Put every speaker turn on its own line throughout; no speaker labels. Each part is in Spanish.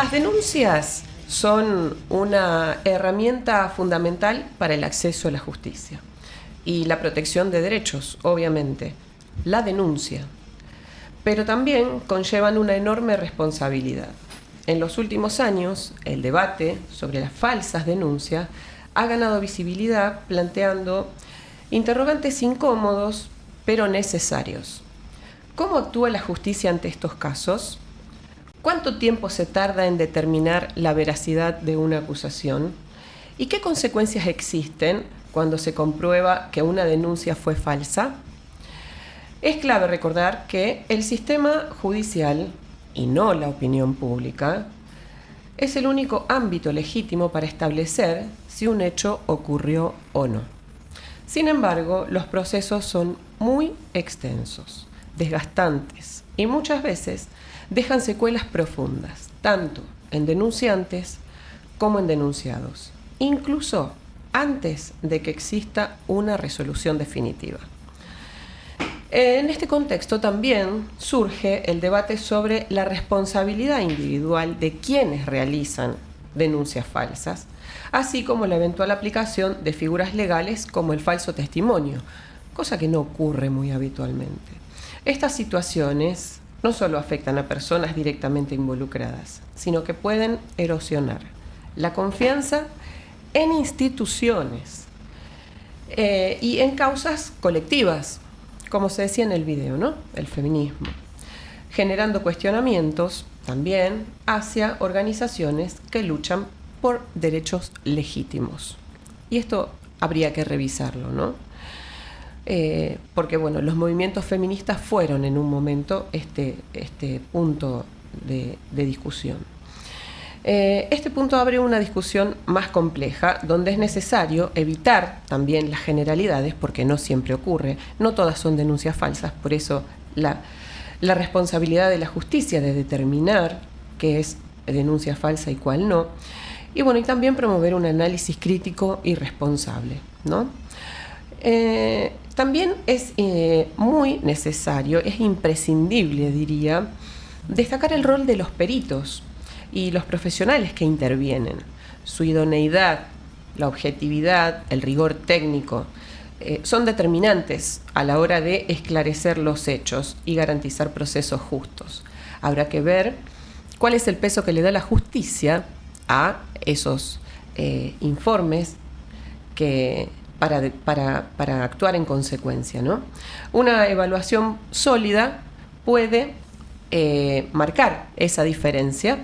Las denuncias son una herramienta fundamental para el acceso a la justicia y la protección de derechos, obviamente. La denuncia. Pero también conllevan una enorme responsabilidad. En los últimos años, el debate sobre las falsas denuncias ha ganado visibilidad planteando interrogantes incómodos, pero necesarios. ¿Cómo actúa la justicia ante estos casos? ¿Cuánto tiempo se tarda en determinar la veracidad de una acusación? ¿Y qué consecuencias existen cuando se comprueba que una denuncia fue falsa? Es clave recordar que el sistema judicial, y no la opinión pública, es el único ámbito legítimo para establecer si un hecho ocurrió o no. Sin embargo, los procesos son muy extensos, desgastantes y muchas veces dejan secuelas profundas, tanto en denunciantes como en denunciados, incluso antes de que exista una resolución definitiva. En este contexto también surge el debate sobre la responsabilidad individual de quienes realizan denuncias falsas, así como la eventual aplicación de figuras legales como el falso testimonio, cosa que no ocurre muy habitualmente. Estas situaciones no solo afectan a personas directamente involucradas, sino que pueden erosionar la confianza en instituciones y en causas colectivas, como se decía en el video, ¿no? El feminismo, generando cuestionamientos también hacia organizaciones que luchan por derechos legítimos. Y esto habría que revisarlo, ¿no? Porque bueno, los movimientos feministas fueron en un momento este punto de discusión. Este punto abre una discusión más compleja, donde es necesario evitar también las generalidades, porque no siempre ocurre, no todas son denuncias falsas, por eso la responsabilidad de la justicia de determinar qué es denuncia falsa y cuál no, y bueno, y también promover un análisis crítico y responsable, ¿no? También es muy necesario, es imprescindible, diría, destacar el rol de los peritos y los profesionales que intervienen, su idoneidad, la objetividad, el rigor técnico, son determinantes a la hora de esclarecer los hechos y garantizar procesos justos. Habrá que ver cuál es el peso que le da la justicia a esos informes para actuar en consecuencia, ¿no? Una evaluación sólida puede marcar esa diferencia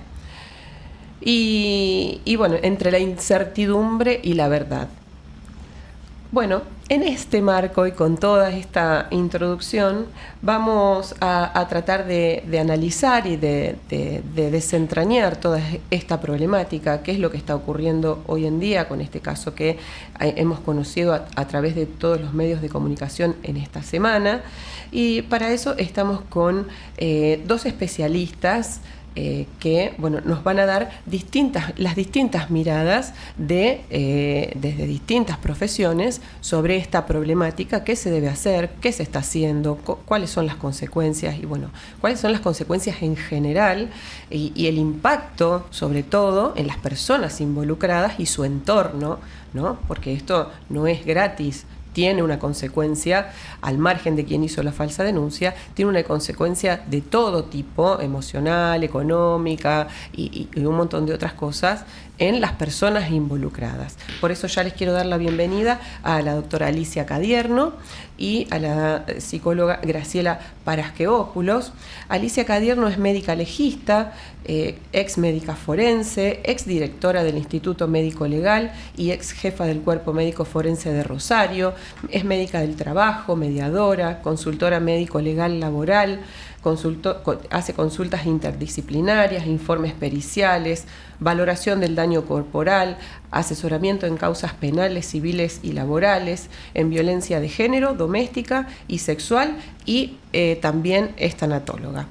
y bueno, entre la incertidumbre y la verdad. Bueno, en este marco y con toda esta introducción vamos a tratar de analizar y de desentrañar toda esta problemática, qué es lo que está ocurriendo hoy en día con este caso que hemos conocido a través de todos los medios de comunicación en esta semana. Y para eso estamos con dos especialistas que bueno, nos van a dar las distintas miradas desde distintas profesiones sobre esta problemática, qué se debe hacer, qué se está haciendo, cuáles son las consecuencias y bueno, cuáles son las consecuencias en general y el impacto sobre todo en las personas involucradas y su entorno, ¿no? Porque esto no es gratis. Tiene una consecuencia, al margen de quien hizo la falsa denuncia, tiene una consecuencia de todo tipo, emocional, económica y un montón de otras cosas en las personas involucradas. Por eso ya les quiero dar la bienvenida a la doctora Alicia Cadierno y a la psicóloga Graciela Paraskeopoulos. Alicia Cadierno es médica legista, ex médica forense, ex directora del Instituto Médico Legal y ex jefa del Cuerpo Médico Forense de Rosario. Es médica del trabajo, mediadora, consultora médico legal laboral, hace consultas interdisciplinarias, informes periciales, valoración del daño corporal, asesoramiento en causas penales, civiles y laborales, en violencia de género, doméstica y sexual, y también es tanatóloga.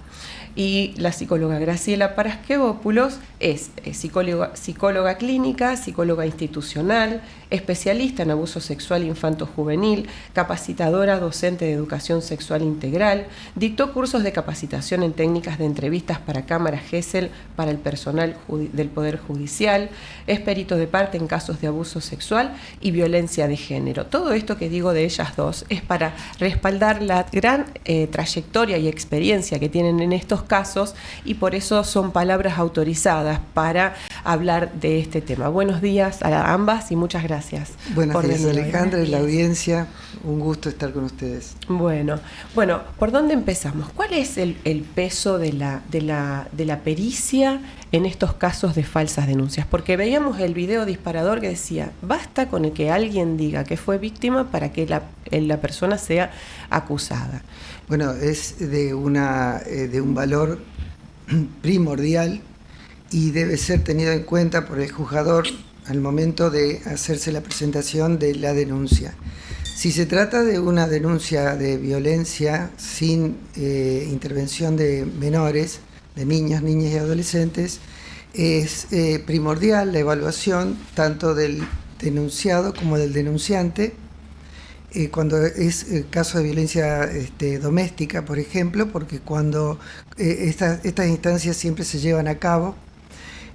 Y la psicóloga Graciela Paraskevopoulos es psicóloga clínica, psicóloga institucional, especialista en abuso sexual infanto-juvenil, capacitadora docente de educación sexual integral, dictó cursos de capacitación en técnicas de entrevistas para cámaras Gesell para el personal del Poder Judicial, es perito de parte en casos de abuso sexual y violencia de género. Todo esto que digo de ellas dos es para respaldar la gran trayectoria y experiencia que tienen en estos casos, y por eso son palabras autorizadas para hablar de este tema. Buenos días a ambas y muchas gracias.
Buenos días, Alejandra y la audiencia. Un gusto estar con ustedes.
Bueno, ¿por dónde empezamos? ¿Cuál es el peso de la pericia en estos casos de falsas denuncias? Porque veíamos el video disparador que decía, basta con el que alguien diga que fue víctima para que la persona sea acusada.
Bueno, es de un valor primordial y debe ser tenido en cuenta por el juzgador al momento de hacerse la presentación de la denuncia. Si se trata de una denuncia de violencia sin intervención de menores, de niños, niñas y adolescentes, es primordial la evaluación tanto del denunciado como del denunciante. Cuando es caso de violencia doméstica, por ejemplo, porque cuando estas instancias siempre se llevan a cabo,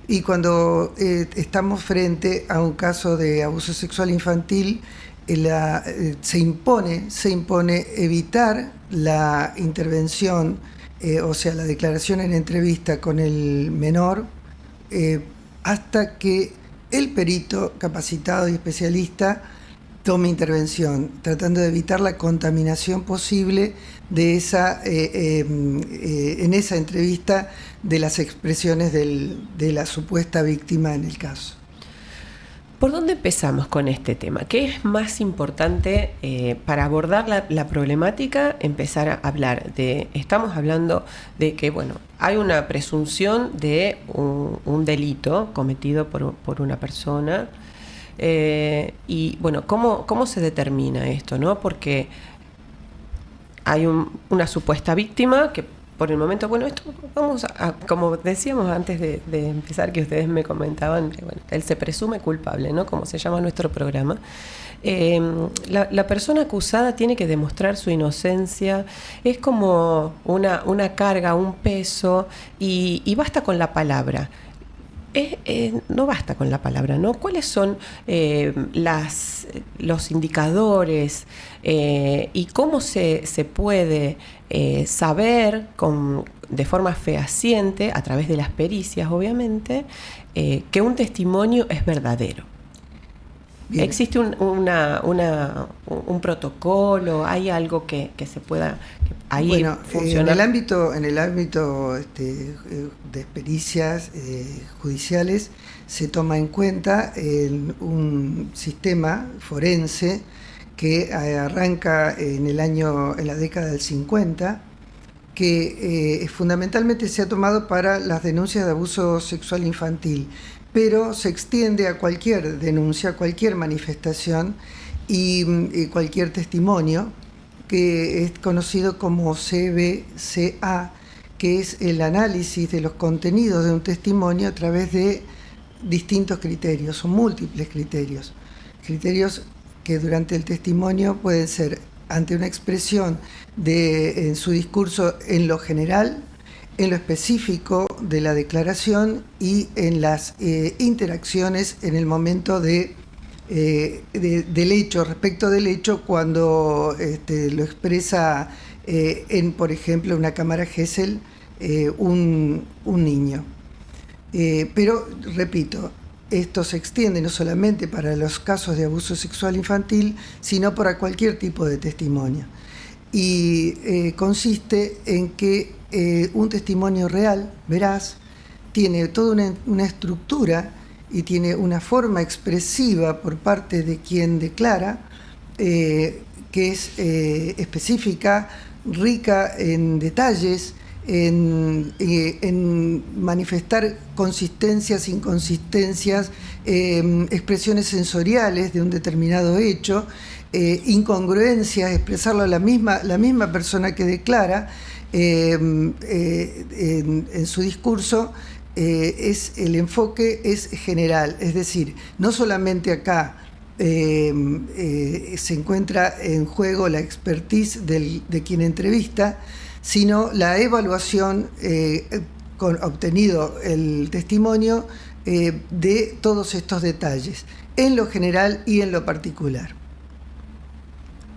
y cuando estamos frente a un caso de abuso sexual infantil, se impone evitar la intervención, o sea, la declaración en entrevista con el menor, hasta que el perito capacitado y especialista tome intervención, tratando de evitar la contaminación posible de en esa entrevista de las expresiones de la supuesta víctima en el caso.
¿Por dónde empezamos con este tema? ¿Qué es más importante para abordar la problemática? Empezar a hablar estamos hablando de que, hay una presunción de un delito cometido por una persona. Y ¿cómo se determina esto, no? Porque hay una supuesta víctima que por el momento, esto vamos a, como decíamos antes de empezar, que ustedes me comentaban, él se presume culpable, ¿no? Como se llama nuestro programa. La persona acusada tiene que demostrar su inocencia, es como una carga, un peso, y basta con la palabra. No basta con la palabra, ¿no? ¿Cuáles son los indicadores y cómo se puede saber de forma fehaciente, a través de las pericias, obviamente, que un testimonio es verdadero? Bien. ¿Existe un protocolo? ¿Hay algo que se pueda funcionar?
En el ámbito de pericias judiciales se toma en cuenta un sistema forense que arranca en la década del 50, que fundamentalmente se ha tomado para las denuncias de abuso sexual infantil, pero se extiende a cualquier denuncia, cualquier manifestación y cualquier testimonio, que es conocido como CBCA, que es el análisis de los contenidos de un testimonio a través de distintos criterios, o múltiples criterios. Criterios que durante el testimonio pueden ser ante una expresión en su discurso en lo general, en lo específico de la declaración y en las interacciones en el momento del hecho, respecto del hecho, cuando lo expresa por ejemplo, una cámara Gesell, un niño. Pero, repito, esto se extiende no solamente para los casos de abuso sexual infantil, sino para cualquier tipo de testimonio. Y consiste en que un testimonio real, veraz, tiene toda una estructura y tiene una forma expresiva por parte de quien declara, que es específica, rica en detalles, en manifestar consistencias, inconsistencias, expresiones sensoriales de un determinado hecho, incongruencias, expresarlo a la misma persona que declara, en su discurso, el enfoque es general, es decir, no solamente acá se encuentra en juego la expertise de quien entrevista, sino la evaluación obtenido el testimonio de todos estos detalles, en lo general y en lo particular.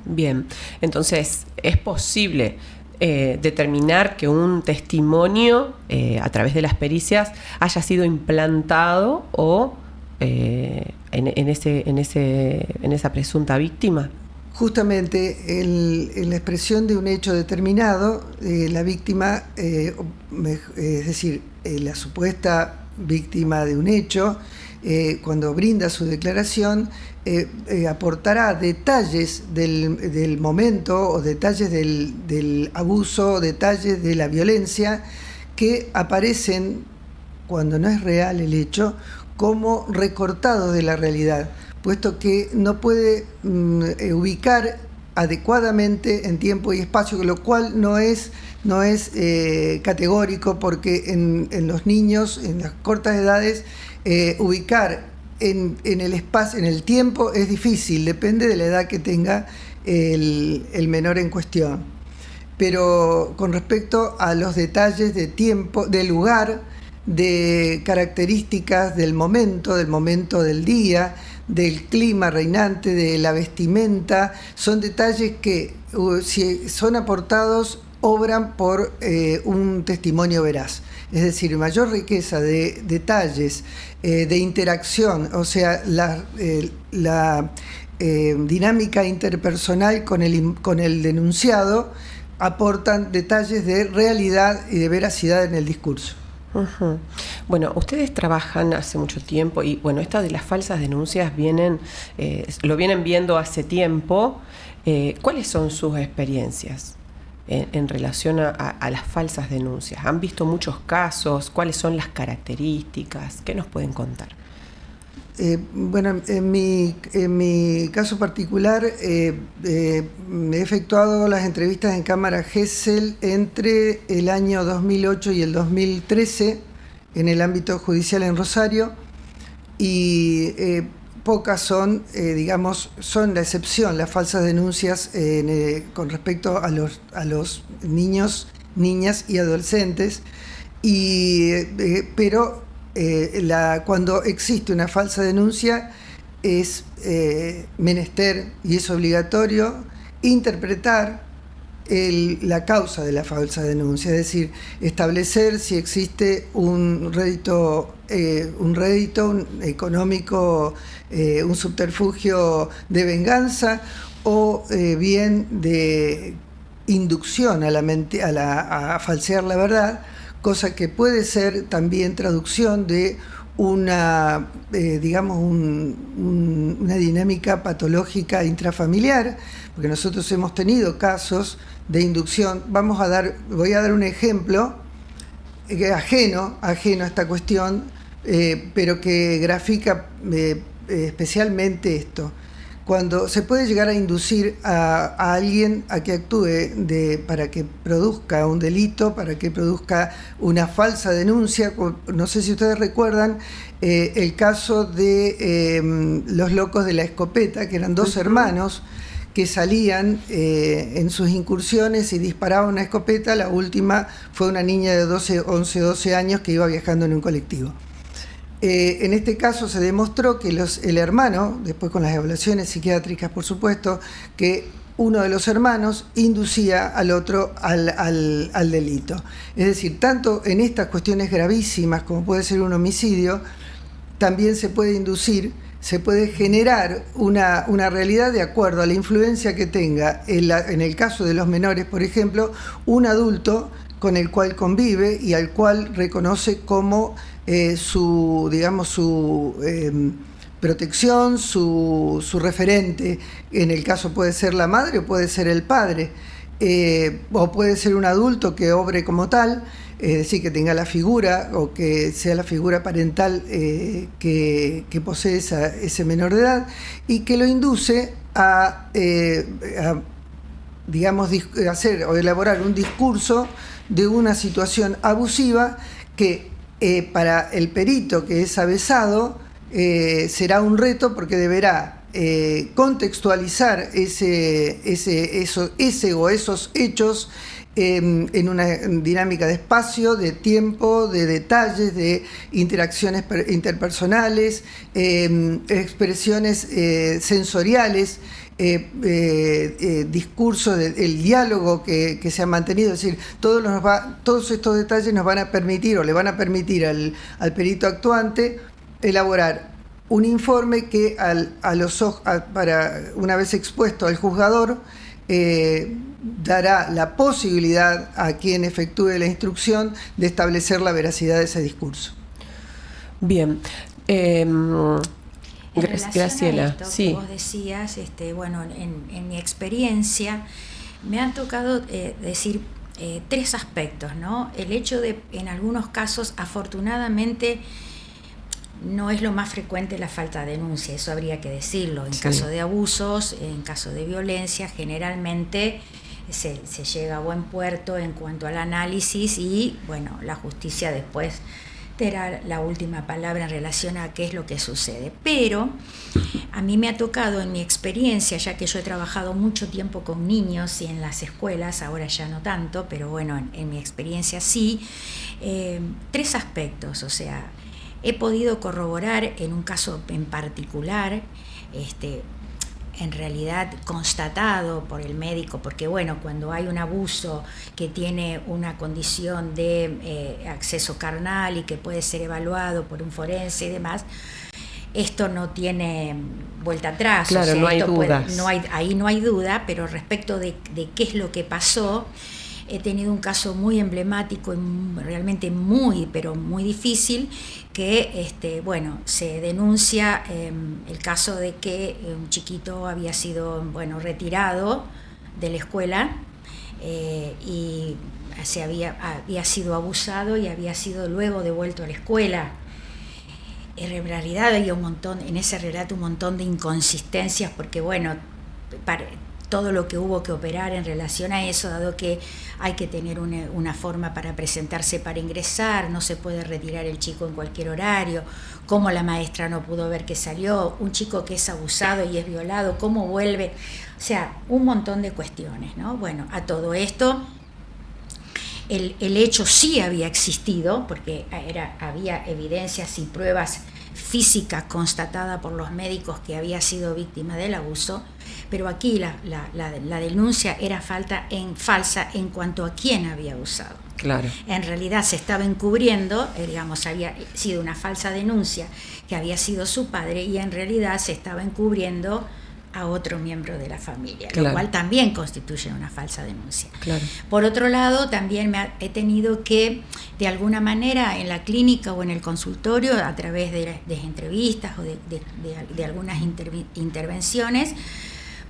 Bien, entonces, ¿es posible determinar que un testimonio a través de las pericias haya sido implantado o en esa presunta víctima?
Justamente en la expresión de un hecho determinado, la víctima, es decir, la supuesta víctima de un hecho, cuando brinda su declaración, aportará detalles del momento o detalles del abuso, detalles de la violencia que aparecen, cuando no es real el hecho, como recortados de la realidad, puesto que no puede ubicar adecuadamente en tiempo y espacio, lo cual no es categórico, porque en los niños, en las cortas edades, ubicar en el espacio, en el tiempo, es difícil, depende de la edad que tenga el menor en cuestión. Pero con respecto a los detalles de tiempo, de lugar, de características del momento del día, del clima reinante, de la vestimenta, son detalles que, si son aportados, obran por un testimonio veraz. Es decir, mayor riqueza de detalles, de interacción, o sea, la dinámica interpersonal con el denunciado, aportan detalles de realidad y de veracidad en el discurso.
Uh-huh. Bueno, ustedes trabajan hace mucho tiempo y bueno, esta de las falsas denuncias lo vienen viendo hace tiempo. ¿Cuáles son sus experiencias en relación a las falsas denuncias? ¿Han visto muchos casos? ¿Cuáles son las características? ¿Qué nos pueden contar?
Bueno, en mi caso particular, he efectuado las entrevistas en Cámara Gesell entre el año 2008 y el 2013 en el ámbito judicial en Rosario, y pocas son, son la excepción, las falsas denuncias con respecto a los niños, niñas y adolescentes, pero cuando existe una falsa denuncia es menester y es obligatorio interpretar la causa de la falsa denuncia, es decir, establecer si existe un rédito económico, un subterfugio de venganza o bien de inducción a falsear la verdad, cosa que puede ser también traducción de una dinámica patológica intrafamiliar, porque nosotros hemos tenido casos de inducción. Voy a dar un ejemplo ajeno a esta cuestión, pero que grafica especialmente esto. Cuando se puede llegar a inducir a alguien a que actúe para que produzca un delito, para que produzca una falsa denuncia. No sé si ustedes recuerdan el caso de los locos de la escopeta, que eran dos hermanos que salían en sus incursiones y disparaban una escopeta. La última fue una niña de 11, 12 años que iba viajando en un colectivo. En este caso se demostró que el hermano, después con las evaluaciones psiquiátricas por supuesto, que uno de los hermanos inducía al otro al delito. Es decir, tanto en estas cuestiones gravísimas como puede ser un homicidio, también se puede inducir, se puede generar una realidad de acuerdo a la influencia que tenga, en el caso de los menores, por ejemplo, un adulto con el cual convive y al cual reconoce como su protección, su referente. En el caso puede ser la madre o puede ser el padre, o puede ser un adulto que obre como tal, es decir, que tenga la figura o que sea la figura parental que posee ese menor de edad y que lo induce a digamos, hacer o elaborar un discurso de una situación abusiva que para el perito que es avesado será un reto, porque deberá contextualizar ese o esos hechos en una dinámica de espacio, de tiempo, de detalles, de interacciones interpersonales, expresiones sensoriales, discurso, el diálogo que se ha mantenido. Es decir, todos estos detalles nos van a permitir, o le van a permitir al perito actuante elaborar un informe que para una vez expuesto al juzgador dará la posibilidad a quien efectúe la instrucción de establecer la veracidad de ese discurso.
Bien. Graciela,
a esto
sí.
que vos decías, bueno, en mi experiencia me han tocado decir tres aspectos, ¿no? El hecho de, en algunos casos, afortunadamente, no es lo más frecuente la falta de denuncia, eso habría que decirlo. En caso de abusos, en caso de violencia, generalmente se llega a buen puerto en cuanto al análisis y, bueno, la justicia después será la última palabra en relación a qué es lo que sucede. Pero a mí me ha tocado, en mi experiencia, ya que yo he trabajado mucho tiempo con niños y en las escuelas, ahora ya no tanto, pero bueno, en mi experiencia sí, tres aspectos. O sea, he podido corroborar en un caso en particular, en realidad constatado por el médico, porque bueno, cuando hay un abuso que tiene una condición de acceso carnal y que puede ser evaluado por un forense y demás, esto no tiene vuelta atrás.
Claro, o sea, no hay dudas.
Ahí no hay duda, pero respecto de qué es lo que pasó, he tenido un caso muy emblemático y realmente muy, pero muy difícil, que bueno, se denuncia el caso de que un chiquito había sido, bueno, retirado de la escuela y había sido abusado y había sido luego devuelto a la escuela. En realidad había en ese relato un montón de inconsistencias, porque bueno, todo lo que hubo que operar en relación a eso, dado que hay que tener una forma para presentarse para ingresar, no se puede retirar el chico en cualquier horario, cómo la maestra no pudo ver que salió, un chico que es abusado y es violado, cómo vuelve, o sea, un montón de cuestiones, ¿no? Bueno, a todo esto, el hecho sí había existido, porque había evidencias y pruebas físicas constatadas por los médicos que había sido víctima del abuso, pero aquí la denuncia era falsa en cuanto a quién había abusado.
Claro.
En realidad se estaba encubriendo, digamos, había sido una falsa denuncia que había sido su padre, y en realidad se estaba encubriendo a otro miembro de la familia, claro, lo cual también constituye una falsa denuncia.
Claro.
Por otro lado, también he tenido que, de alguna manera, en la clínica o en el consultorio, a través de entrevistas o de algunas intervenciones,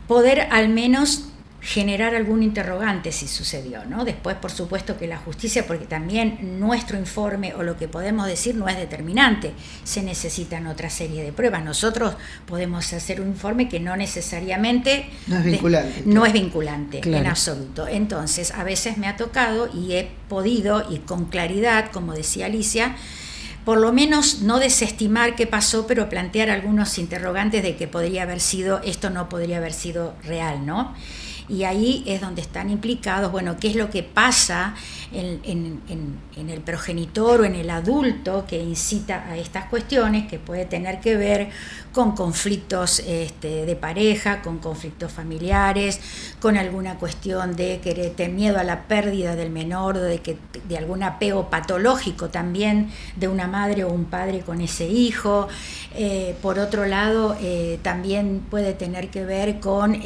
poder al menos generar algún interrogante si sucedió, ¿no? Después, por supuesto, que la justicia, porque también nuestro informe o lo que podemos decir no es determinante, se necesitan otra serie de pruebas. Nosotros podemos hacer un informe que no necesariamente
no es vinculante,
no es vinculante,
claro,
en absoluto. Entonces, a veces me ha tocado y he podido, y con claridad, como decía Alicia, por lo menos no desestimar qué pasó, pero plantear algunos interrogantes de que podría haber sido, esto no podría haber sido real, ¿no? Y ahí es donde están implicados, bueno, qué es lo que pasa en el progenitor o en el adulto que incita a estas cuestiones, que puede tener que ver con conflictos de pareja, con conflictos familiares, con alguna cuestión de miedo a la pérdida del menor, de algún apego patológico también de una madre o un padre con ese hijo. Por otro lado, también puede tener que ver con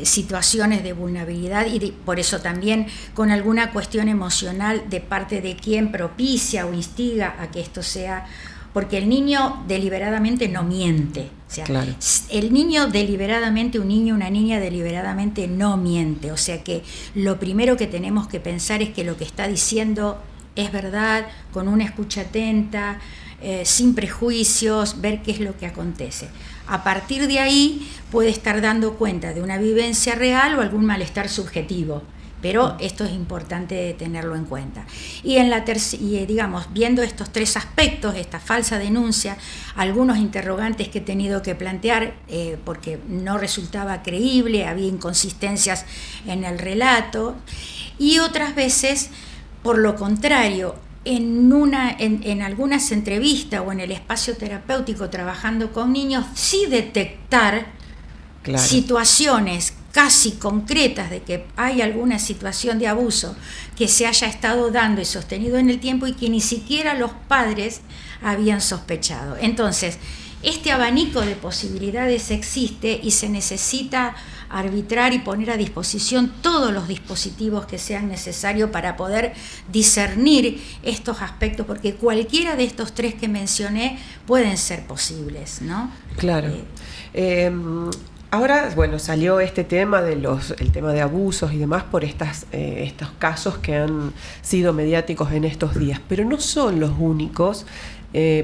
situaciones de vulnerabilidad y por eso también con alguna cuestión emocional de parte de quien propicia o instiga a que esto sea, porque el niño deliberadamente no miente, o sea, claro, el niño deliberadamente, un niño, una niña deliberadamente no miente, o sea que lo primero que tenemos que pensar es que lo que está diciendo es verdad, con una escucha atenta, sin prejuicios, ver qué es lo que acontece. A partir de ahí puede estar dando cuenta de una vivencia real o algún malestar subjetivo, pero esto es importante tenerlo en cuenta. Y digamos, viendo estos tres aspectos, esta falsa denuncia, algunos interrogantes que he tenido que plantear porque no resultaba creíble, había inconsistencias en el relato, y otras veces, por lo contrario, en algunas entrevistas o en el espacio terapéutico trabajando con niños, sí detectar situaciones casi concretas de que hay alguna situación de abuso que se haya estado dando y sostenido en el tiempo y que ni siquiera los padres habían sospechado. Entonces, este abanico de posibilidades existe y se necesita arbitrar y poner a disposición todos los dispositivos que sean necesarios para poder discernir estos aspectos, porque cualquiera de estos tres que mencioné pueden ser posibles, ¿no?
Claro. Ahora, bueno, salió este tema el tema de abusos y demás por estos casos que han sido mediáticos en estos días, pero no son los únicos.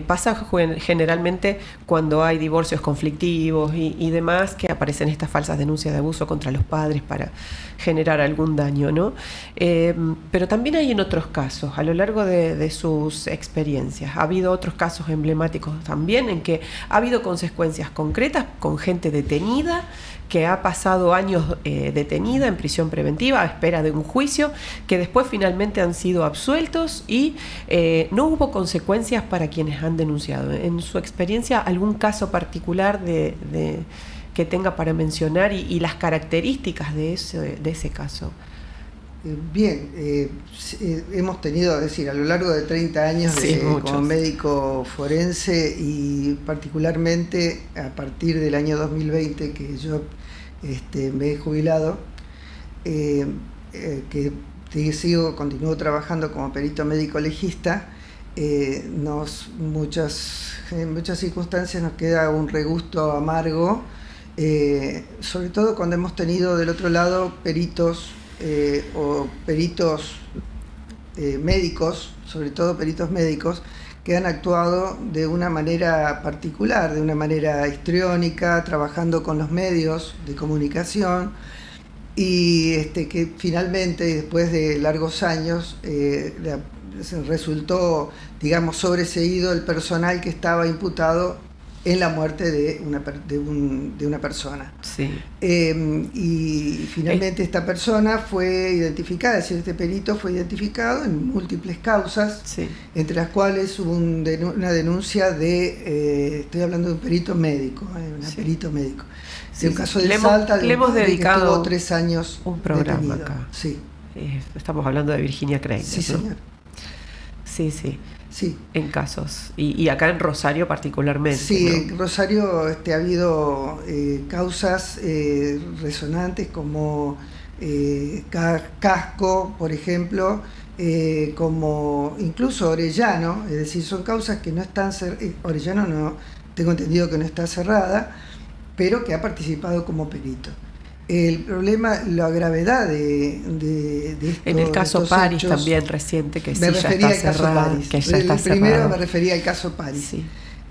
Pasa generalmente cuando hay divorcios conflictivos y demás, que aparecen estas falsas denuncias de abuso contra los padres para generar algún daño, ¿no? Pero también hay en otros casos, a lo largo de sus experiencias, ha habido otros casos emblemáticos también en que ha habido consecuencias concretas con gente detenida, que ha pasado años detenida en prisión preventiva a espera de un juicio, que después finalmente han sido absueltos y no hubo consecuencias para quienes han denunciado. En su experiencia, ¿algún caso particular que tenga para mencionar y las características de ese caso?
Bien, hemos tenido, es decir, a lo largo de 30 años como médico forense y particularmente a partir del año 2020 que yo me he jubilado, que continúo trabajando como perito médico legista, en muchas circunstancias nos queda un regusto amargo, sobre todo cuando hemos tenido del otro lado peritos médicos, sobre todo peritos médicos, que han actuado de una manera particular, de una manera histriónica, trabajando con los medios de comunicación y que finalmente, después de largos años, resultó, digamos, sobreseído el personal que estaba imputado en la muerte de una persona.
Sí.
Y finalmente esta persona fue identificada, es decir, este perito fue identificado en múltiples causas,
sí,
entre las cuales hubo una denuncia estoy hablando de un perito médico, perito médico.
Sí,
un caso de Salta,
le hemos dedicado
que estuvo 3 años
un programa
detenido.
acá.
Sí.
Estamos hablando de Virginia Kreiner,
sí,
¿no?
Señor.
Sí, sí.
Sí.
En casos. Y acá en Rosario particularmente.
Sí,
¿no?
en Rosario ha habido causas resonantes como Casco, por ejemplo, como incluso Orellano, es decir, son causas que no están Orellano no, tengo entendido que no está cerrada, pero que ha participado como perito. El problema, la gravedad de esto,
en el caso París
hechos,
también reciente, que sí
ya está
cerrado.
Primero me refería al caso París,
sí,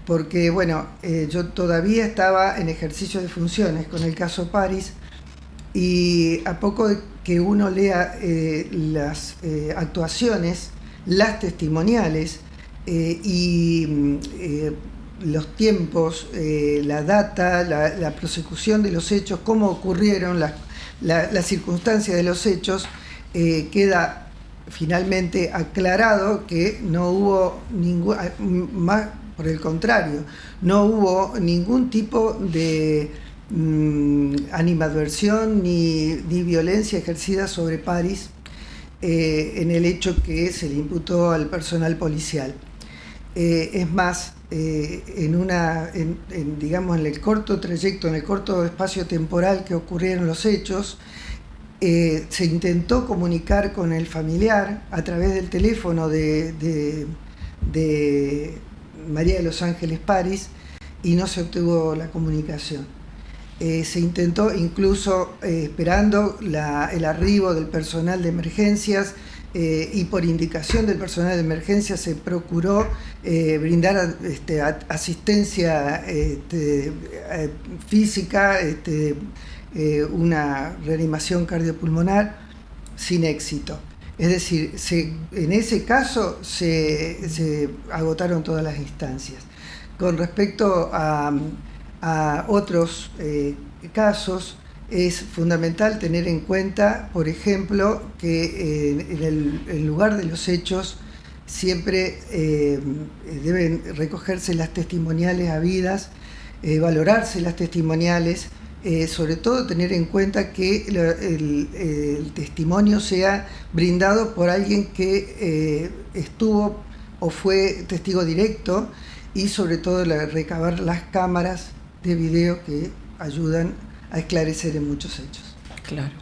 porque bueno, yo todavía estaba en ejercicio de funciones con el caso París y a poco de que uno lea las actuaciones, las testimoniales y los tiempos, la data, la prosecución de los hechos, cómo ocurrieron, las circunstancias de los hechos, queda finalmente aclarado que no hubo más, por el contrario, no hubo ningún tipo de animadversión ni violencia ejercida sobre París en el hecho que se le imputó al personal policial. Es más, digamos, en el corto trayecto, en el corto espacio temporal que ocurrieron los hechos, se intentó comunicar con el familiar a través del teléfono de María de los Ángeles París y no se obtuvo la comunicación. Se intentó incluso, esperando el arribo del personal de emergencias, y por indicación del personal de emergencia se procuró brindar asistencia física, una reanimación cardiopulmonar sin éxito. Es decir, en ese caso se agotaron todas las instancias. Con respecto a otros casos, es fundamental tener en cuenta, por ejemplo, que en el lugar de los hechos siempre deben recogerse las testimoniales habidas, valorarse las testimoniales, sobre todo tener en cuenta que el testimonio sea brindado por alguien que estuvo o fue testigo directo, y sobre todo recabar las cámaras de video que ayudan a esclarecer en muchos hechos.
Claro.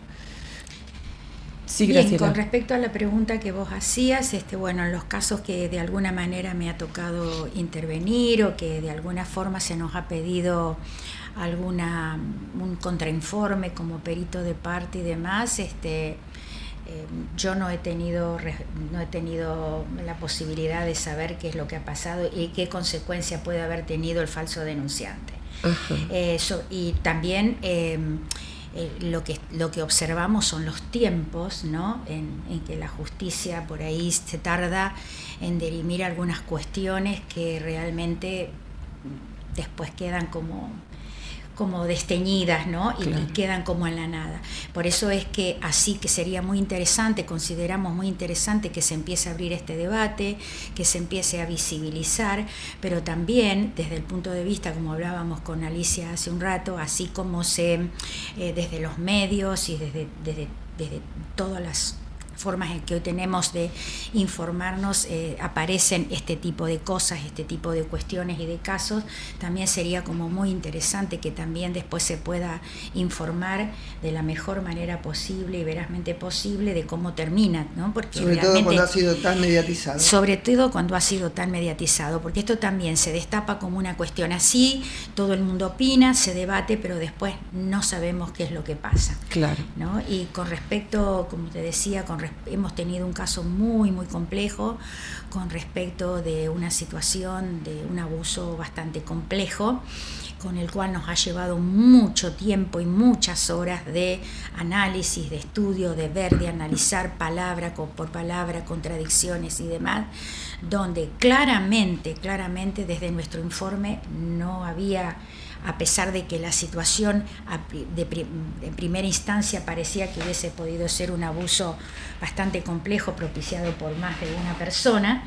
Sí,
bien,
Graciela.
con respecto a la pregunta que vos hacías, bueno, en los casos que de alguna manera me ha tocado intervenir o que de alguna forma se nos ha pedido un contrainforme como perito de parte y demás, yo no he tenido la posibilidad de saber qué es lo que ha pasado y qué consecuencia puede haber tenido el falso denunciante. Y también lo que observamos son los tiempos, ¿no? en que la justicia por ahí se tarda en dirimir algunas cuestiones que realmente después quedan como desteñidas, ¿no?
Claro.
Y quedan como en la nada. Por eso es que así que sería muy interesante, consideramos muy interesante que se empiece a abrir este debate, que se empiece a visibilizar, pero también desde el punto de vista, como hablábamos con Alicia hace un rato, así como desde los medios y desde todas las formas en que hoy tenemos de informarnos, aparecen este tipo de cosas, este tipo de cuestiones y de casos, también sería como muy interesante que también después se pueda informar de la mejor manera posible y verazmente posible de cómo termina, ¿no? Porque
sobre todo cuando ha sido tan mediatizado.
Sobre todo cuando ha sido tan mediatizado, porque esto también se destapa como una cuestión así, todo el mundo opina, se debate, pero después no sabemos qué es lo que pasa.
Claro.
¿No? Y con respecto, como te decía, hemos tenido un caso muy, muy complejo con respecto de una situación de un abuso bastante complejo, con el cual nos ha llevado mucho tiempo y muchas horas de análisis, de estudio, de ver, de analizar palabra por palabra, contradicciones y demás, donde claramente desde nuestro informe no había, a pesar de que la situación en primera instancia parecía que hubiese podido ser un abuso bastante complejo propiciado por más de una persona,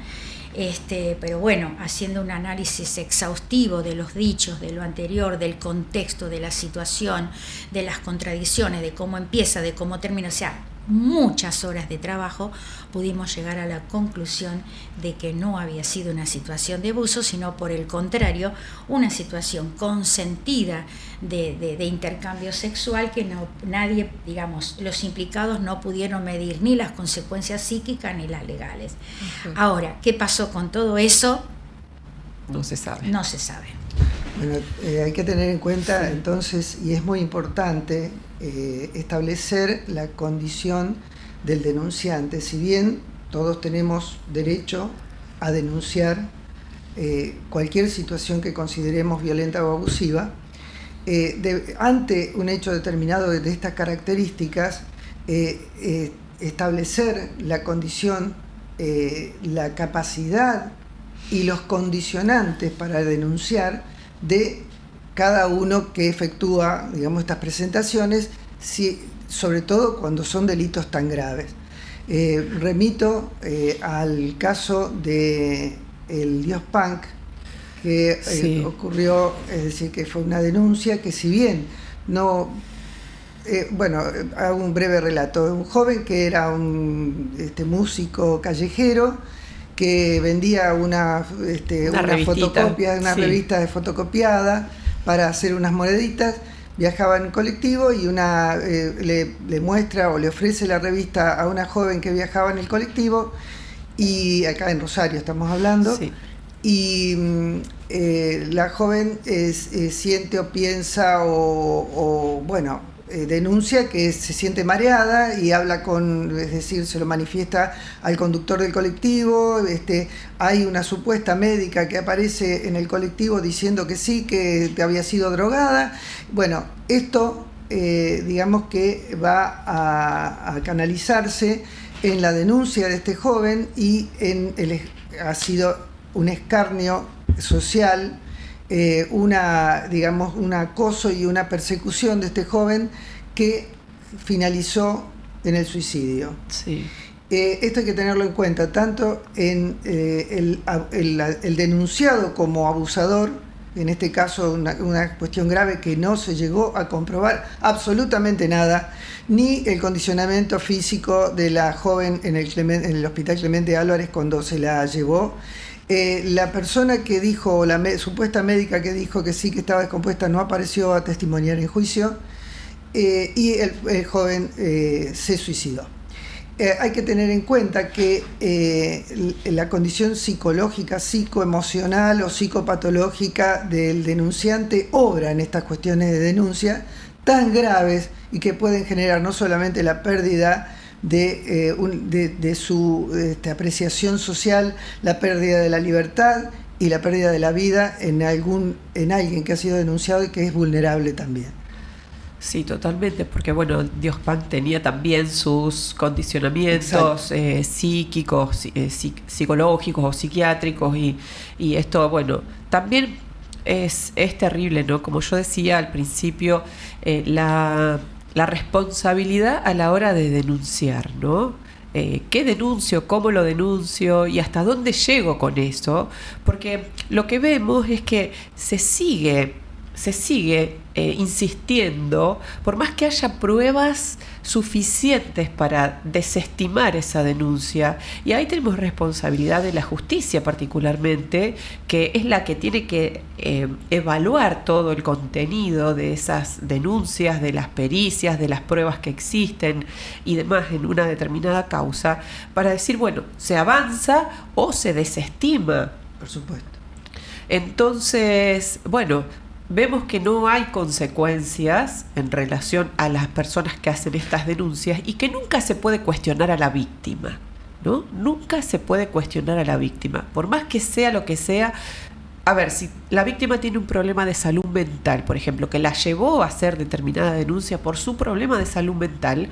pero bueno, haciendo un análisis exhaustivo de los dichos, de lo anterior, del contexto, de la situación, de las contradicciones, de cómo empieza, de cómo termina, o sea, muchas horas de trabajo, pudimos llegar a la conclusión de que no había sido una situación de abuso, sino por el contrario, una situación consentida de intercambio sexual que nadie, digamos, los implicados no pudieron medir ni las consecuencias psíquicas ni las legales. Uh-huh. Ahora, ¿qué pasó con todo eso?
No se sabe.
No se sabe.
Bueno, hay que tener en cuenta entonces, y es muy importante, establecer la condición del denunciante. Si bien todos tenemos derecho a denunciar cualquier situación que consideremos violenta o abusiva, ante un hecho determinado de estas características, establecer la condición, la capacidad y los condicionantes para denunciar de cada uno que efectúa, digamos, estas presentaciones, sobre todo cuando son delitos tan graves. Remito al caso de el Dios Punk, que sí ocurrió, es decir, que fue una denuncia que, si bien no... bueno, hago un breve relato. Un joven que era un músico callejero, que vendía una fotocopia, una revista de fotocopiada para hacer unas moneditas, viajaba en colectivo y le muestra o le ofrece la revista a una joven que viajaba en el colectivo, y acá en Rosario estamos hablando, sí. Y la joven siente o piensa o bueno, denuncia que se siente mareada y habla es decir, se lo manifiesta al conductor del colectivo. Hay una supuesta médica que aparece en el colectivo diciendo que sí, que había sido drogada. Bueno, esto digamos que va a canalizarse en la denuncia de este joven y ha sido un escarnio social, un acoso y una persecución de este joven que finalizó en el suicidio.
Sí.
Esto hay que tenerlo en cuenta, tanto en el denunciado como abusador, en este caso una cuestión grave que no se llegó a comprobar absolutamente nada, ni el condicionamiento físico de la joven en el Hospital Clemente Álvarez cuando se la llevó. La persona que dijo, la supuesta médica que dijo que sí, que estaba descompuesta, no apareció a testimoniar en juicio, y el joven se suicidó. Hay que tener en cuenta que la condición psicológica, psicoemocional o psicopatológica del denunciante obra en estas cuestiones de denuncia tan graves y que pueden generar no solamente la pérdida de su apreciación social, la pérdida de la libertad y la pérdida de la vida en alguien que ha sido denunciado y que es vulnerable también.
Sí, totalmente, porque bueno, Diospan tenía también sus condicionamientos psíquicos, psicológicos o psiquiátricos, y esto, bueno, también es terrible, ¿no? Como yo decía al principio, la responsabilidad a la hora de denunciar, ¿no? ¿Qué denuncio? ¿Cómo lo denuncio? ¿Y hasta dónde llego con eso? Porque lo que vemos es que se sigue insistiendo, por más que haya pruebas suficientes para desestimar esa denuncia. Y ahí tenemos responsabilidad de la justicia particularmente, que es la que tiene que evaluar todo el contenido de esas denuncias, de las pericias, de las pruebas que existen y demás en una determinada causa, para decir, bueno, se avanza o se desestima.
Por supuesto.
Entonces, bueno, vemos que no hay consecuencias en relación a las personas que hacen estas denuncias y que nunca se puede cuestionar a la víctima, ¿no? Nunca se puede cuestionar a la víctima, por más que sea lo que sea. A ver, si la víctima tiene un problema de salud mental, por ejemplo, que la llevó a hacer determinada denuncia por su problema de salud mental,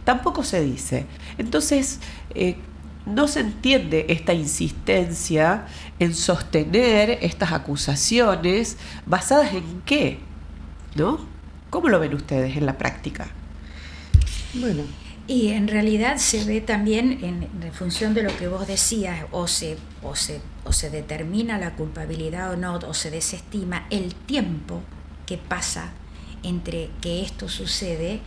tampoco se dice. Entonces, no se entiende esta insistencia en sostener estas acusaciones basadas en qué, ¿no? ¿Cómo lo ven ustedes en la práctica?
Bueno.
Y en realidad se ve también en función de lo que vos decías, o se determina la culpabilidad o no, o se desestima el tiempo que pasa entre que esto sucede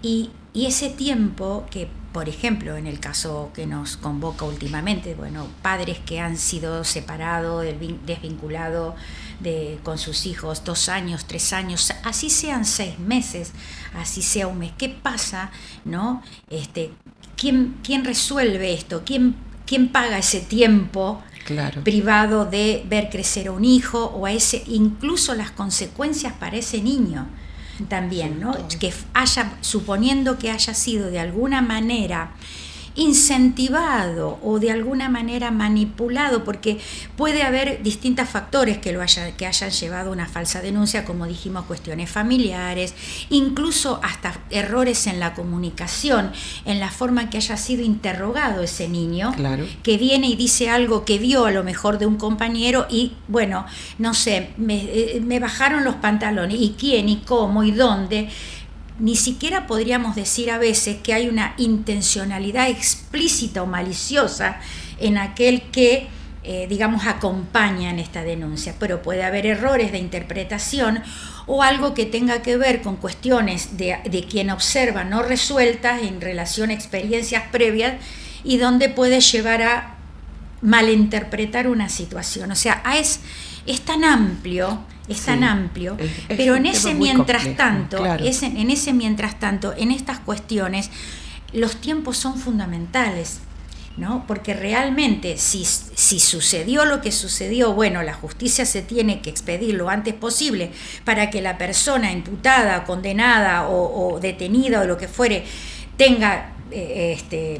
y ese tiempo que, por ejemplo, en el caso que nos convoca últimamente, bueno, padres que han sido separados, desvinculados con sus hijos 2 años, 3 años, así sean 6 meses, así sea un mes. ¿Qué pasa, no? ¿Quién resuelve esto? ¿Quién paga ese tiempo?
Claro.
Privado de ver crecer a un hijo o incluso las consecuencias para ese niño? También, ¿no? Que suponiendo que haya sido de alguna manera incentivado o de alguna manera manipulado, porque puede haber distintos factores que hayan llevado a una falsa denuncia, como dijimos, cuestiones familiares, incluso hasta errores en la comunicación, en la forma en que haya sido interrogado ese niño,
claro,
que viene y dice algo que vio a lo mejor de un compañero y, bueno, no sé, me bajaron los pantalones, y quién, y cómo, y dónde. Ni siquiera podríamos decir a veces que hay una intencionalidad explícita o maliciosa en aquel que, digamos, acompaña en esta denuncia, pero puede haber errores de interpretación o algo que tenga que ver con cuestiones de quien observa no resueltas en relación a experiencias previas y donde puede llevar a malinterpretar una situación. O sea, es tan amplio. Pero en ese mientras tanto,
claro,
en estas cuestiones, los tiempos son fundamentales, ¿no? Porque realmente si si sucedió lo que sucedió, bueno, la justicia se tiene que expedir lo antes posible para que la persona imputada, condenada o detenida o lo que fuere tenga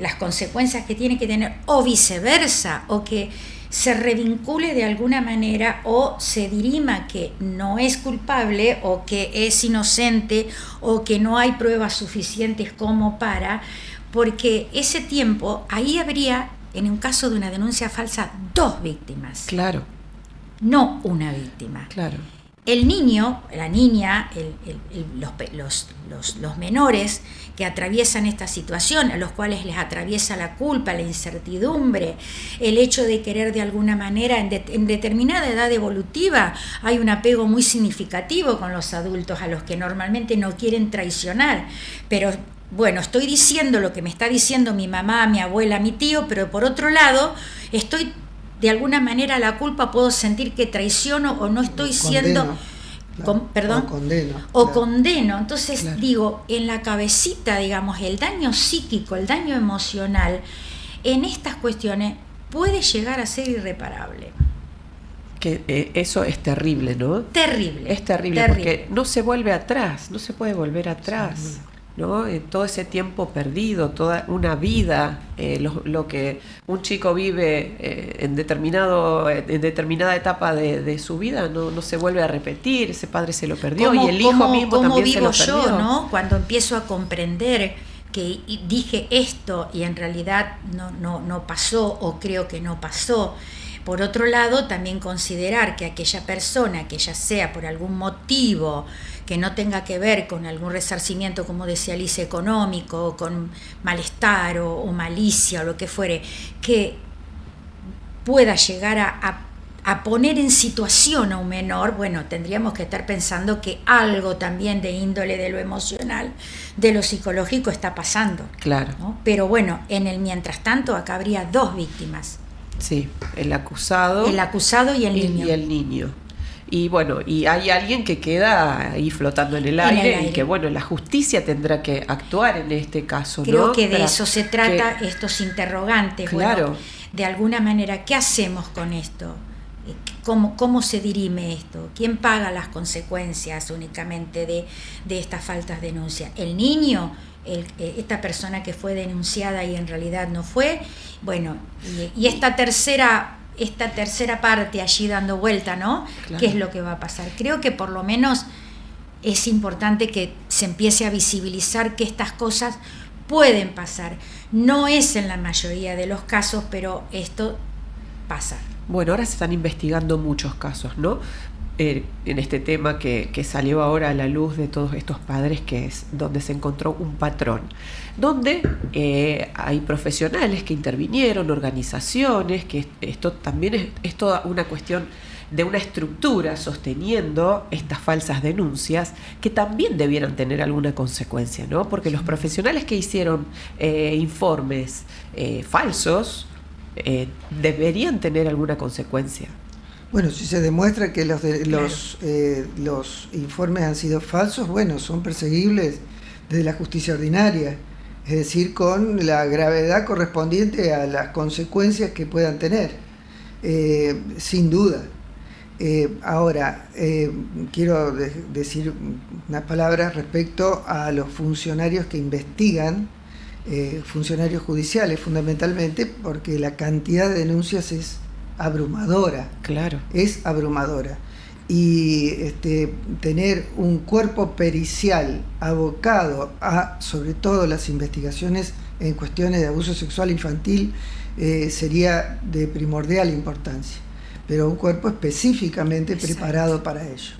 las consecuencias que tiene que tener, o viceversa, o que se revincule de alguna manera o se dirima que no es culpable o que es inocente o que no hay pruebas suficientes como para, porque ese tiempo, ahí habría, en un caso de una denuncia falsa, 2 víctimas.
Claro.
No una víctima.
Claro.
El niño, la niña, los menores que atraviesan esta situación, a los cuales les atraviesa la culpa, la incertidumbre, el hecho de querer de alguna manera, en determinada edad evolutiva, hay un apego muy significativo con los adultos a los que normalmente no quieren traicionar, pero bueno, estoy diciendo lo que me está diciendo mi mamá, mi abuela, mi tío, pero por otro lado, estoy de alguna manera la culpa, puedo sentir que traiciono o no estoy siendo...
Perdón.
O condeno. Entonces,
claro,
digo, en la cabecita, digamos, el daño psíquico, el daño emocional, en estas cuestiones puede llegar a ser irreparable.
Que eso es terrible, ¿no?
Terrible.
Es terrible, porque no se vuelve atrás, no se puede volver atrás. Sí. ¿No? Todo ese tiempo perdido, toda una vida, lo que un chico vive en determinada etapa de su vida no se vuelve a repetir, ese padre se lo perdió y el hijo mismo también se lo perdió.
¿Cómo vivo yo, no? Cuando empiezo a comprender que dije esto y en realidad no pasó o creo que no pasó. Por otro lado, también considerar que aquella persona, que ya sea por algún motivo que no tenga que ver con algún resarcimiento, como decía Alicia, económico, o con malestar o malicia o lo que fuere, que pueda llegar a poner en situación a un menor, bueno, tendríamos que estar pensando que algo también de índole de lo emocional, de lo psicológico está pasando.
Claro.
¿No? Pero bueno, en el mientras tanto, acá habría 2 víctimas.
Sí, el acusado
y el niño.
Y el niño. Y bueno, y hay alguien que queda ahí flotando en el aire y que bueno, la justicia tendrá que actuar en este caso.
Creo
¿no?
que de eso se trata, estos interrogantes.
Claro.
Bueno, de alguna manera, ¿qué hacemos con esto? ¿Cómo se dirime esto? ¿Quién paga las consecuencias únicamente de estas faltas de denuncia? ¿El niño? Esta persona que fue denunciada y en realidad no fue, bueno, y esta tercera parte allí dando vuelta, ¿no? Claro. ¿Qué es lo que va a pasar? Creo que por lo menos es importante que se empiece a visibilizar que estas cosas pueden pasar. No es en la mayoría de los casos, pero esto pasa.
Bueno, ahora se están investigando muchos casos, ¿no? En este tema que salió ahora a la luz de todos estos padres, que es donde se encontró un patrón, donde hay profesionales que intervinieron, organizaciones, que esto también es toda una cuestión de una estructura sosteniendo estas falsas denuncias que también debieran tener alguna consecuencia, ¿no? Porque los profesionales que hicieron informes falsos deberían tener alguna consecuencia.
Bueno, si se demuestra que los informes han sido falsos, bueno, son perseguibles desde la justicia ordinaria, es decir, con la gravedad correspondiente a las consecuencias que puedan tener, sin duda. Ahora, quiero decir unas palabras respecto a los funcionarios que investigan, funcionarios judiciales fundamentalmente, porque la cantidad de denuncias es abrumadora.
Claro.
Es abrumadora. Y tener un cuerpo pericial abocado a, sobre todo, las investigaciones en cuestiones de abuso sexual infantil sería de primordial importancia. Pero un cuerpo específicamente Exacto. preparado para ello.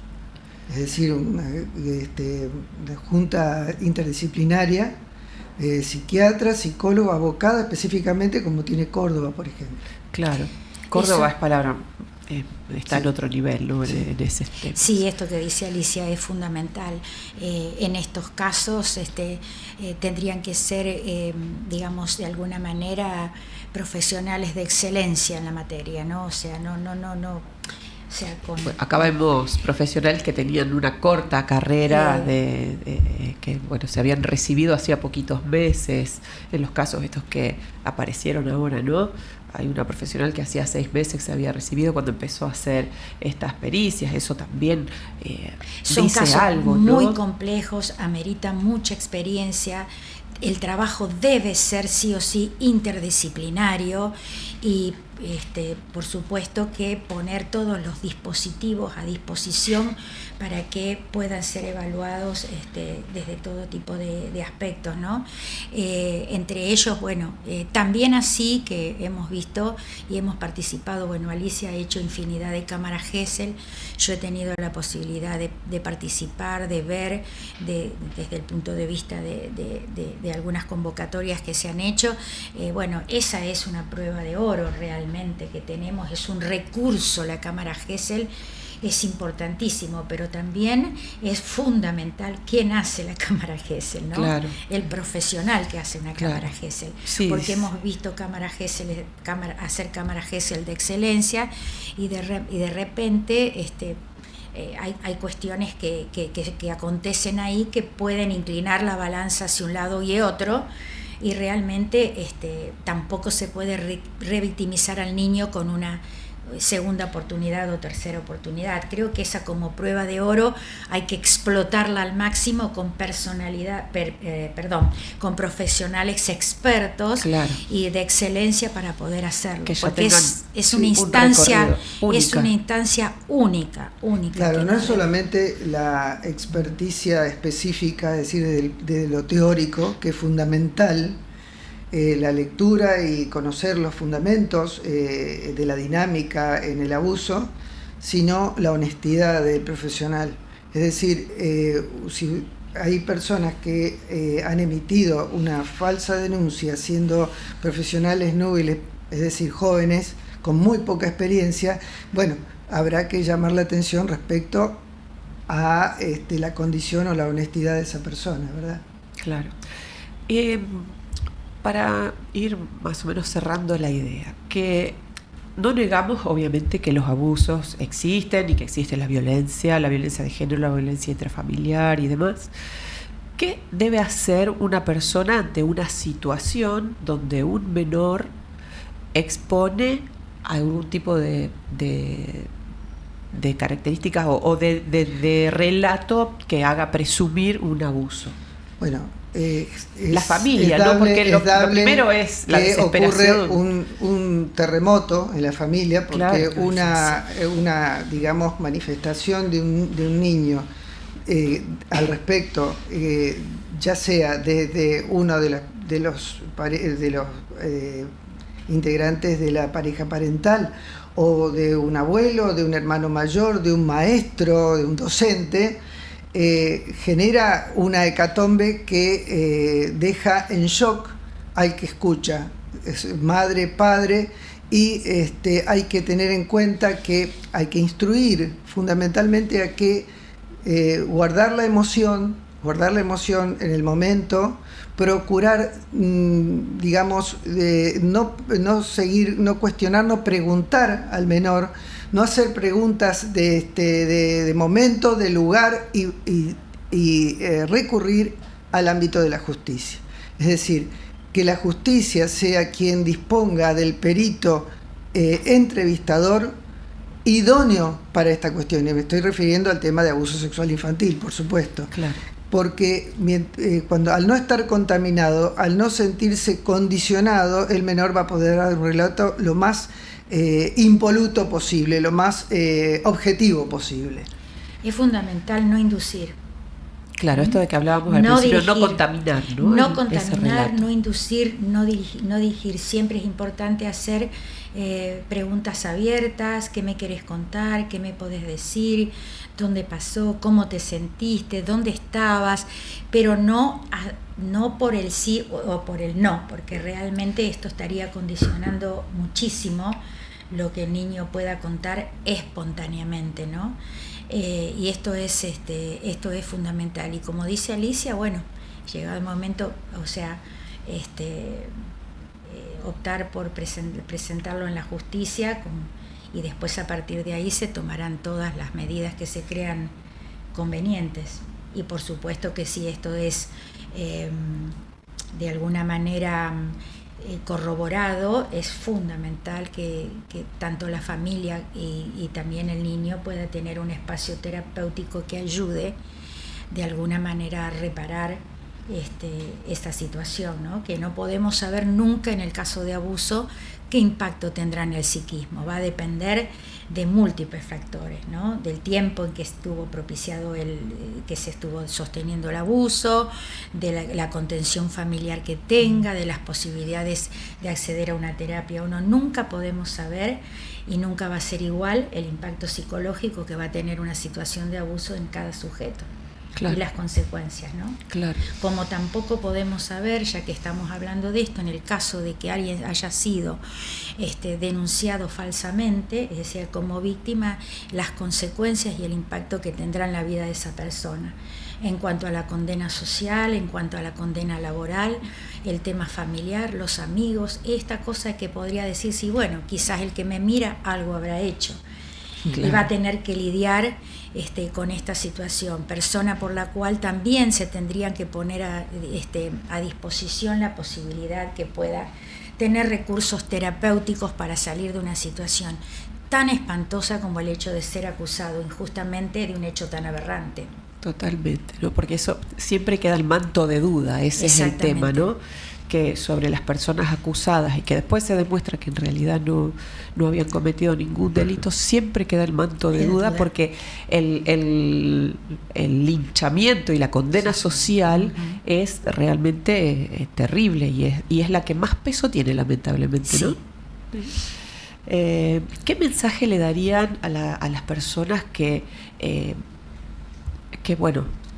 Es decir, una junta interdisciplinaria, psiquiatra, psicólogo, abocada específicamente como tiene Córdoba, por ejemplo.
Claro. Córdoba es palabra, está en otro nivel, ¿no?
Sí.
En ese tema.
Sí, esto que dice Alicia es fundamental. En estos casos tendrían que ser, digamos, de alguna manera profesionales de excelencia en la materia, ¿no? O sea, no. O sea,
bueno, acá vemos profesionales que tenían una corta carrera que bueno, se habían recibido hacía poquitos meses, en los casos estos que aparecieron ahora, ¿no? hay una profesional que hacía 6 meses que se había recibido cuando empezó a hacer estas pericias. Eso también
son
dice
casos
algo, ¿no?
muy complejos, ameritan mucha experiencia. El trabajo debe ser sí o sí interdisciplinario y por supuesto que poner todos los dispositivos a disposición para que puedan ser evaluados desde todo tipo de aspectos, ¿no? Entre ellos, bueno, también así que hemos visto y hemos participado, bueno, Alicia ha hecho infinidad de cámaras Gesell, yo he tenido la posibilidad de participar, de ver desde el punto de vista de algunas convocatorias que se han hecho. Bueno, esa es una prueba de oro realmente que tenemos, es un recurso la cámara Gesell. Es importantísimo, pero también es fundamental quién hace la cámara Gesell, ¿no?
Claro.
El profesional que hace una cámara Gesell.
Sí.
Porque hemos visto cámara Gesell, hacer cámara Gesell de excelencia y de repente hay cuestiones que acontecen ahí que pueden inclinar la balanza hacia un lado y otro, y realmente tampoco se puede revictimizar al niño con una segunda oportunidad o tercera oportunidad. Creo que esa como prueba de oro hay que explotarla al máximo con con profesionales expertos,
claro,
y de excelencia para poder hacerlo,
que
porque es una instancia única.
Claro, no es solamente la experticia específica, es decir, de lo teórico, que es fundamental, la lectura y conocer los fundamentos de la dinámica en el abuso, sino la honestidad del profesional. Es decir, si hay personas que han emitido una falsa denuncia siendo profesionales núbiles, es decir, jóvenes con muy poca experiencia, bueno, habrá que llamar la atención respecto a la condición o la honestidad de esa persona, ¿verdad?
Claro. Para ir más o menos cerrando la idea, que no negamos obviamente que los abusos existen y que existe la violencia de género, la violencia intrafamiliar y demás. ¿Qué debe hacer una persona ante una situación donde un menor expone algún tipo de características o de relato que haga presumir un abuso?
Bueno,
la familia, ¿no? Porque lo primero es la desesperación.
Ocurre un terremoto en la familia porque
claro,
una digamos manifestación de un niño al respecto, ya sea desde uno de los integrantes de la pareja parental, o de un abuelo, de un hermano mayor, de un maestro, de un docente, genera una hecatombe que deja en shock al que escucha, es madre, padre, y hay que tener en cuenta que hay que instruir fundamentalmente a que guardar la emoción en el momento, procurar, digamos, no cuestionar, no preguntar al menor, no hacer preguntas de momento, de lugar, y recurrir al ámbito de la justicia. Es decir, que la justicia sea quien disponga del perito entrevistador idóneo para esta cuestión. Y me estoy refiriendo al tema de abuso sexual infantil, por supuesto.
Claro.
Porque al no estar contaminado, al no sentirse condicionado, el menor va a poder dar un relato lo más impoluto posible, lo más objetivo posible.
Es fundamental no inducir.
Claro, esto de que hablábamos al principio, no contaminar, ¿no?
No contaminar, no inducir, no dirigir. Siempre es importante hacer preguntas abiertas: ¿qué me querés contar? ¿Qué me podés decir? ¿Dónde pasó? ¿Cómo te sentiste? ¿Dónde estabas? Pero no por el sí o por el no, porque realmente esto estaría condicionando muchísimo lo que el niño pueda contar espontáneamente, ¿no? Y esto es fundamental. Y como dice Alicia, bueno, llegado el momento, o sea, optar por presentarlo en la justicia, y después a partir de ahí se tomarán todas las medidas que se crean convenientes. Y por supuesto que si esto es de alguna manera corroborado, es fundamental que tanto la familia y también el niño pueda tener un espacio terapéutico que ayude de alguna manera a reparar esta situación, ¿no? Que no podemos saber nunca en el caso de abuso qué impacto tendrá en el psiquismo. Va a depender de múltiples factores, ¿no? Del tiempo en que estuvo propiciado que se estuvo sosteniendo el abuso, de la contención familiar que tenga, de las posibilidades de acceder a una terapia o no. Nunca podemos saber y nunca va a ser igual el impacto psicológico que va a tener una situación de abuso en cada sujeto. Claro. Y las consecuencias, ¿no?
Claro.
Como tampoco podemos saber, ya que estamos hablando de esto, en el caso de que alguien haya sido denunciado falsamente, es decir, como víctima, las consecuencias y el impacto que tendrá en la vida de esa persona. En cuanto a la condena social, en cuanto a la condena laboral, el tema familiar, los amigos, esta cosa que podría decir, sí, bueno, quizás el que me mira algo habrá hecho. Claro. Y va a tener que lidiar con esta situación, persona por la cual también se tendrían que poner a disposición la posibilidad que pueda tener recursos terapéuticos para salir de una situación tan espantosa como el hecho de ser acusado injustamente de un hecho tan aberrante.
Totalmente, ¿no? Porque eso siempre queda el manto de duda, ese es el tema, ¿no? Que sobre las personas acusadas y que después se demuestra que en realidad no habían cometido ningún delito, siempre queda el manto de duda porque el linchamiento y la condena social es realmente terrible y es la que más peso tiene, lamentablemente, ¿no? ¿Qué mensaje le darían a las personas que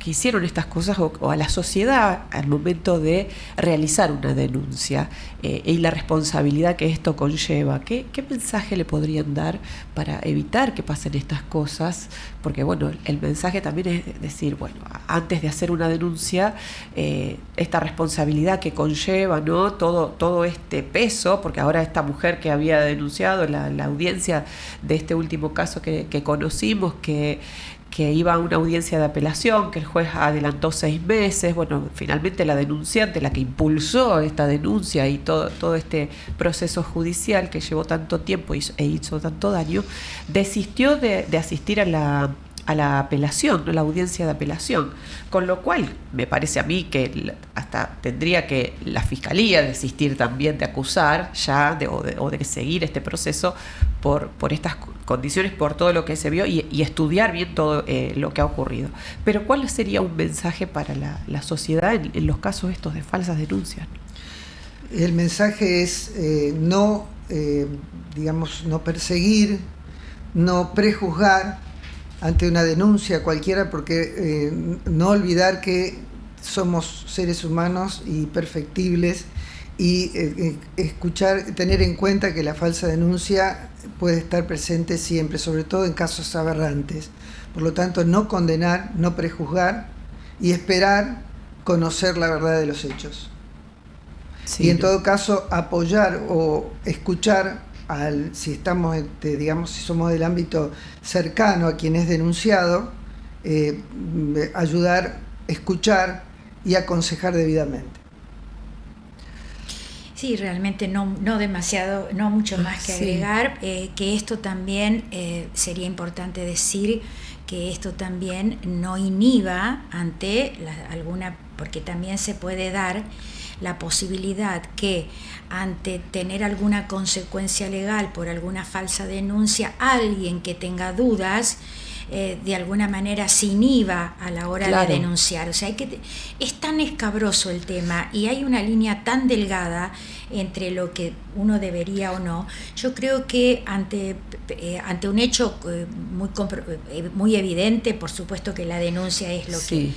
hicieron estas cosas o a la sociedad al momento de realizar una denuncia y la responsabilidad que esto conlleva? ¿Qué mensaje le podrían dar para evitar que pasen estas cosas? Porque el mensaje también es decir, antes de hacer una denuncia, esta responsabilidad que conlleva, ¿no? Todo este peso, porque ahora esta mujer que había denunciado, la audiencia de este último caso que conocimos, que iba a una audiencia de apelación, que el juez adelantó 6 meses, finalmente la denunciante, la que impulsó esta denuncia y todo este proceso judicial que llevó tanto tiempo e hizo tanto daño, desistió de asistir a la apelación, ¿no? La audiencia de apelación, con lo cual me parece a mí que hasta tendría que la fiscalía desistir también de acusar ya o de seguir este proceso por estas condiciones, por todo lo que se vio y estudiar bien todo lo que ha ocurrido. Pero ¿cuál sería un mensaje para la sociedad en los casos estos de falsas denuncias?
El mensaje es no perseguir, no prejuzgar ante una denuncia cualquiera, porque no olvidar que somos seres humanos y perfectibles y tener en cuenta que la falsa denuncia puede estar presente siempre, sobre todo en casos aberrantes. Por lo tanto, no condenar, no prejuzgar y esperar conocer la verdad de los hechos. Sí, y en todo caso apoyar o escuchar si estamos, si somos del ámbito cercano a quien es denunciado, ayudar, escuchar y aconsejar debidamente.
Sí, realmente no mucho más que agregar, que esto también sería importante decir que esto también no inhiba ante porque también se puede dar la posibilidad que ante tener alguna consecuencia legal por alguna falsa denuncia, alguien que tenga dudas de alguna manera se inhiba a la hora de denunciar. O sea, es tan escabroso el tema y hay una línea tan delgada entre lo que uno debería o no. Yo creo que ante un hecho muy evidente, por supuesto que la denuncia es lo que...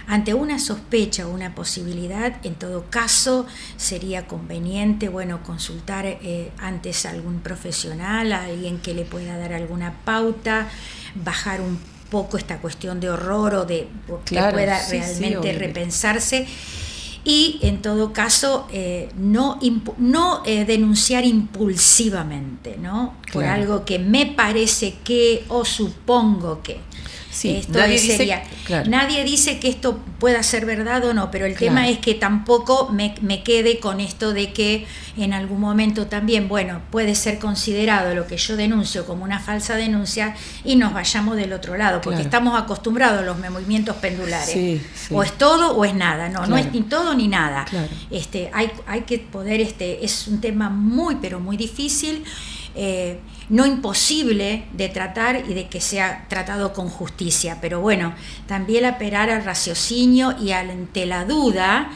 Ante una sospecha o una posibilidad, en todo caso, sería conveniente, consultar antes a algún profesional, a alguien que le pueda dar alguna pauta, bajar un poco esta cuestión de horror o que pueda realmente repensarse. Y en todo caso no denunciar impulsivamente, ¿no? Por algo que me parece que o supongo que.
Sí,
esto
nadie
sería.
dice, claro.
Nadie dice que esto pueda ser verdad o no, pero el
Claro.
tema es que tampoco me quede con esto de que en algún momento también, bueno, puede ser considerado lo que yo denuncio como una falsa denuncia y nos vayamos del otro lado, porque
Claro.
estamos acostumbrados a los movimientos pendulares.
Sí, sí.
O es todo o es nada, no
Claro.
es ni todo ni nada.
Claro.
Hay que poder, es un tema muy, pero muy difícil, no imposible de tratar y de que sea tratado con justicia, pero bueno, también apelar al raciocinio y ante la duda,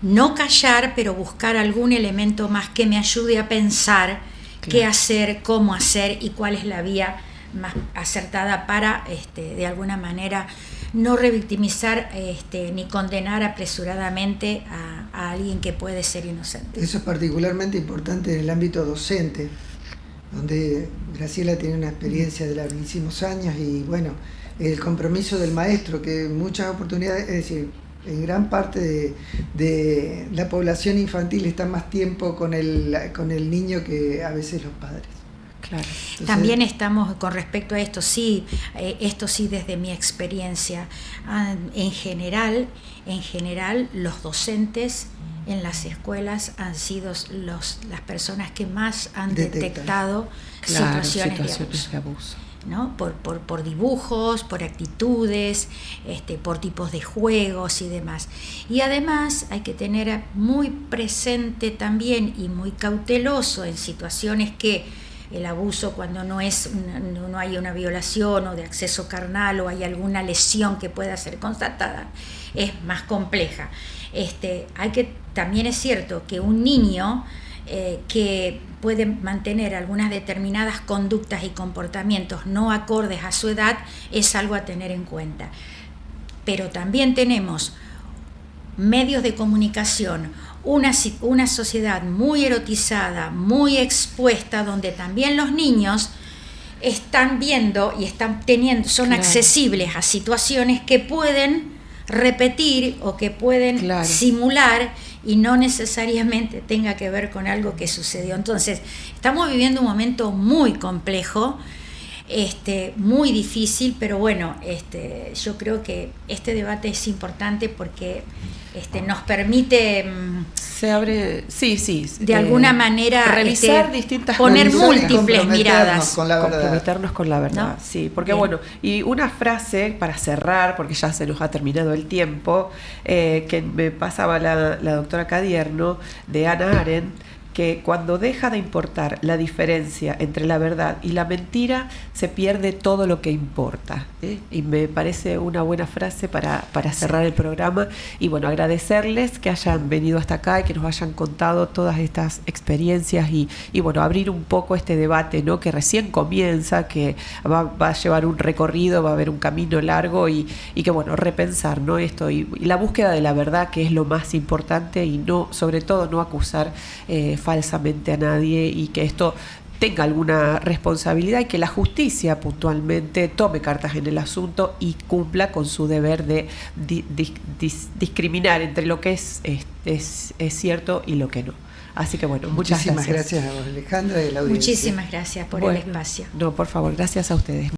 no callar, pero buscar algún elemento más que me ayude a pensar qué hacer, cómo hacer y cuál es la vía más acertada para, de alguna manera, no revictimizar ni condenar apresuradamente a alguien que puede ser inocente.
Eso es particularmente importante en el ámbito docente, donde Graciela tiene una experiencia de larguísimos años y bueno, el compromiso del maestro, que en muchas oportunidades, es decir, en gran parte de la población infantil está más tiempo con el niño que a veces los padres.
Claro.
Entonces,
también estamos con respecto a esto sí desde mi experiencia, en general los docentes en las escuelas han sido las personas que más han detectado situaciones de abuso. ¿No? Por dibujos, por actitudes, por tipos de juegos y demás. Y además hay que tener muy presente también y muy cauteloso en situaciones que el abuso, cuando no hay una violación o de acceso carnal o hay alguna lesión que pueda ser constatada, es más compleja. También es cierto que un niño que puede mantener algunas determinadas conductas y comportamientos no acordes a su edad es algo a tener en cuenta. Pero también tenemos medios de comunicación, una sociedad muy erotizada, muy expuesta, donde también los niños están viendo y son accesibles a situaciones que pueden repetir o que pueden simular y no necesariamente tenga que ver con algo que sucedió. Entonces, estamos viviendo un momento muy complejo, muy difícil, pero bueno, yo creo que este debate es importante porque nos permite
se abre,
de alguna manera
revisar distintas
poner
cosas,
múltiples miradas,
comprometernos
con la verdad, ¿no? Sí, porque bien. Bueno, y una frase para cerrar, porque ya se nos ha terminado el tiempo, que me pasaba la doctora Cadierno, de Hannah Arendt, que cuando deja de importar la diferencia entre la verdad y la mentira, se pierde todo lo que importa, ¿eh? Y me parece una buena frase para cerrar el programa. Y bueno, agradecerles que hayan venido hasta acá y que nos hayan contado todas estas experiencias y bueno, abrir un poco este debate, ¿no? Que recién comienza, que va a llevar un recorrido, va a haber un camino largo y que bueno, repensar, ¿no? Esto y la búsqueda de la verdad, que es lo más importante, y no, sobre todo, no acusar falsamente a nadie, y que esto tenga alguna responsabilidad y que la justicia puntualmente tome cartas en el asunto y cumpla con su deber de discriminar entre lo que es cierto y lo que no. Así que bueno, muchísimas gracias
a vos, Alejandra, y a la audiencia.
Muchísimas gracias por el espacio.
No, por favor, gracias a ustedes.